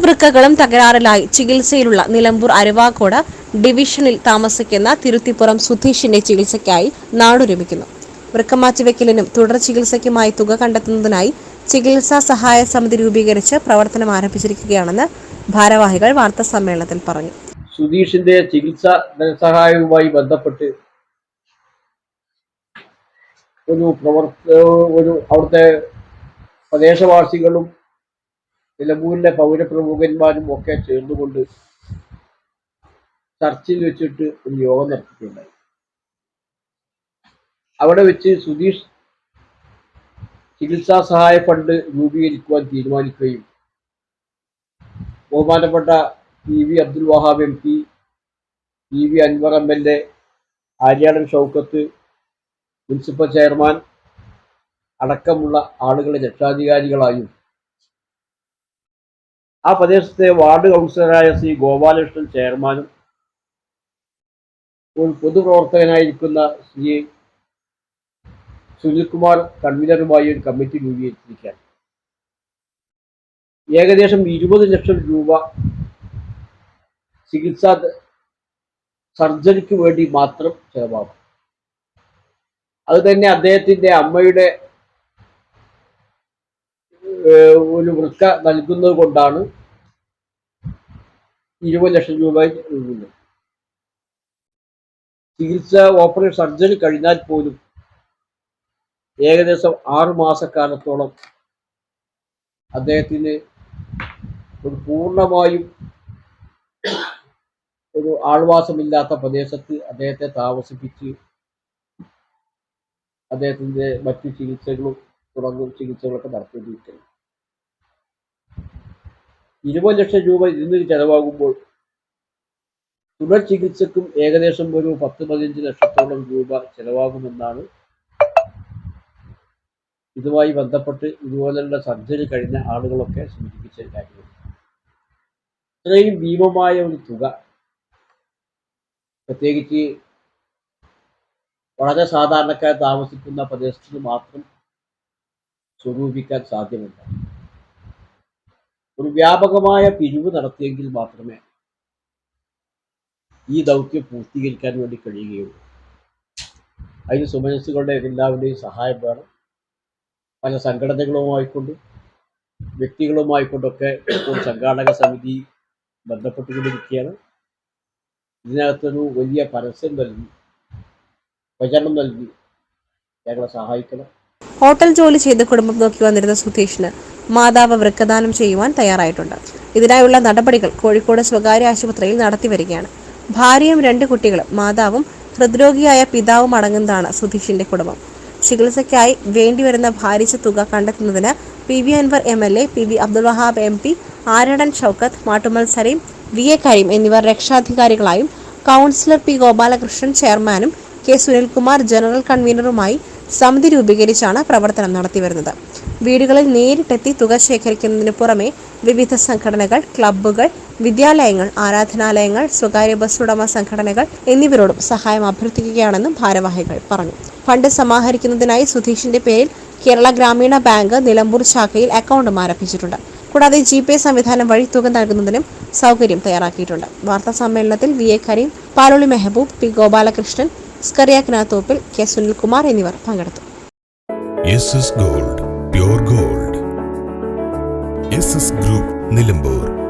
വൃക്കകളും തകരാറിലായി ചികിത്സയിലുള്ള നിലമ്പൂർ അരുവാക്കോട് ഡിവിഷനിൽ താമസിക്കുന്ന തിരുത്തിപ്പുറം സുധീഷിന്റെ ചികിത്സയ്ക്കായി നാടുരമിക്കുന്നു. വൃക്കമാറ്റിവെക്കലിനും തുടർ ചികിത്സയ്ക്കുമായി തുക കണ്ടെത്തുന്നതിനായി ചികിത്സാ സഹായ സമിതി രൂപീകരിച്ച് പ്രവർത്തനം ആരംഭിച്ചിരിക്കുകയാണെന്ന് ഭാരവാഹികൾ വാർത്താസമ്മേളനത്തിൽ പറഞ്ഞു. സുധീഷിന്റെ ചികിത്സാ ധനസഹായവുമായി ബന്ധപ്പെട്ട് അവിടുത്തെ പ്രദേശവാസികളും നിലമ്പൂരിലെ പൗരപ്രമുഖന്മാരും ഒക്കെ ചേർന്നുകൊണ്ട് ചർച്ചയിൽ വെച്ചിട്ട് ഒരു യോഗം നടത്തിയിട്ടുണ്ടായി. അവിടെ വെച്ച് സുധീഷ് ചികിത്സാ സഹായ ഫണ്ട് രൂപീകരിക്കുവാൻ തീരുമാനിക്കുകയും ബഹുമാനപ്പെട്ട PV Abdul Wahab MP, PV Anvar MLA, Aryadan Shoukath municipal chairman അടക്കമുള്ള ആളുകളെ രക്ഷാധികാരികളായും ആ പ്രദേശത്തെ വാർഡ് കൗൺസിലറായ ശ്രീ ഗോപാലകൃഷ്ണൻ ചെയർമാനും ഒരു പൊതുപ്രവർത്തകനായിരിക്കുന്ന ശ്രീ സുനിൽകുമാർ കൺവീനറുമായി ഒരു കമ്മിറ്റി രൂപീകരിച്ചിരിക്കുകയാണ്. ഏകദേശം 20 ലക്ഷം രൂപ ചികിത്സാ സർജറിക്ക് വേണ്ടി മാത്രം ചെലവാകും. അത് തന്നെ അദ്ദേഹത്തിന്റെ അമ്മയുടെ ഒരു വൃക്ക നൽകുന്നത് കൊണ്ടാണ് 20 ലക്ഷം രൂപ നൽകുന്നത്. ചികിത്സ ഓപ്പറേഷൻ സർജറി കഴിഞ്ഞാൽ പോലും ഏകദേശം 6 മാസക്കാലത്തോളം അദ്ദേഹത്തിന് ഒരു പൂർണ്ണമായും ഒരു ആൾവാസമില്ലാത്ത പ്രദേശത്ത് അദ്ദേഹത്തെ താമസിപ്പിച്ച് അദ്ദേഹത്തിന്റെ മറ്റു ചികിത്സകളും തുടങ്ങും ചികിത്സകളൊക്കെ നടത്തിയിരിക്കുന്നു. 20 ലക്ഷം രൂപ ഇതിന് ചെലവാകുമ്പോൾ തുടർ ചികിത്സക്കും ഏകദേശം ഒരു 10-15 ലക്ഷത്തോളം രൂപ ചെലവാകുമെന്നാണ് ഇതുമായി ബന്ധപ്പെട്ട് ഇതുപോലുള്ള സർജറി കഴിഞ്ഞ ആളുകളൊക്കെ സൂചിപ്പിച്ച കാര്യങ്ങൾ. ഇത്രയും ഭീമമായ ഒരു തുക പ്രത്യേകിച്ച് വളരെ സാധാരണക്കാർ താമസിക്കുന്ന പ്രദേശത്തിന് മാത്രം സ്വരൂപിക്കാൻ സാധ്യമല്ല. ഒരു വ്യാപകമായ പിരിവ് നടത്തിയെങ്കിൽ മാത്രമേ ഈ ദൗത്യം പൂർത്തീകരിക്കാൻ വേണ്ടി കഴിയുകയുള്ളൂ. അതിന് സുമനസ്സുകളുടെ എല്ലാവരുടെയും സഹായം വേണം. പല സംഘടനകളുമായിക്കൊണ്ടും വ്യക്തികളുമായിക്കൊണ്ടൊക്കെ ഇപ്പോൾ സംഘാടക സമിതി ബന്ധപ്പെട്ടുകൊണ്ടിരിക്കുകയാണ്. ഇതിനകത്തൊരു വലിയ പരസ്യം നൽകി പ്രചരണം നൽകി ഞങ്ങളെ സഹായിക്കണം. ഹോട്ടൽ ജോലി ചെയ്ത് കുടുംബം നോക്കി വന്നിരുന്ന സുധീഷിന് മാതാവ് വൃക്കദാനം ചെയ്യുവാൻ തയ്യാറായിട്ടുണ്ട്. ഇതിനായുള്ള നടപടികൾ കോഴിക്കോട് സ്വകാര്യ ആശുപത്രിയിൽ നടത്തിവരികയാണ്. ഭാര്യയും 2 കുട്ടികളും മാതാവും ഹൃദ്രോഗിയായ പിതാവും അടങ്ങുന്നതാണ് സുധീഷിന്റെ കുടുംബം. ചികിത്സയ്ക്കായി വേണ്ടിവരുന്ന ഭാരിച്ച തുക കണ്ടെത്തുന്നതിന് PV Anvar MLA, PV Abdul Wahab MP, Aryadan Shoukath, Mattumal Saleem, VA Kareem എന്നിവർ രക്ഷാധികാരികളായും കൗൺസിലർ P ഗോപാലകൃഷ്ണൻ ചെയർമാനും K സുനിൽകുമാർ ജനറൽ കൺവീനറുമായി സമിതി രൂപീകരിച്ചാണ് പ്രവർത്തനം നടത്തിവരുന്നത്. വീടുകളിൽ നേരിട്ടെത്തി തുക ശേഖരിക്കുന്നതിന് പുറമെ വിവിധ സംഘടനകൾ, ക്ലബ്ബുകൾ, വിദ്യാലയങ്ങൾ, ആരാധനാലയങ്ങൾ, സ്വകാര്യ ബസ് ഉടമ സംഘടനകൾ എന്നിവരോടും സഹായം അഭ്യർത്ഥിക്കുകയാണെന്നും ഭാരവാഹികൾ പറഞ്ഞു. ഫണ്ട് സമാഹരിക്കുന്നതിനായി സുധീഷിന്റെ പേരിൽ കേരള ഗ്രാമീണ ബാങ്ക് നിലമ്പൂർ ശാഖയിൽ അക്കൗണ്ടും ആരംഭിച്ചിട്ടുണ്ട്. കൂടാതെ GPay സംവിധാനം വഴി തുക നൽകുന്നതിനും സൗകര്യം തയ്യാറാക്കിയിട്ടുണ്ട്. വാർത്താ സമ്മേളനത്തിൽ VA Kareem, Paloli Mehboob, P Gopalakrishnan, സ്കറിയാക്കിനകത്തോപ്പിൽ K Sunilkumar എന്നിവർ പങ്കെടുത്തു. SS Gold, Pure Gold. SS Group, Nilambur.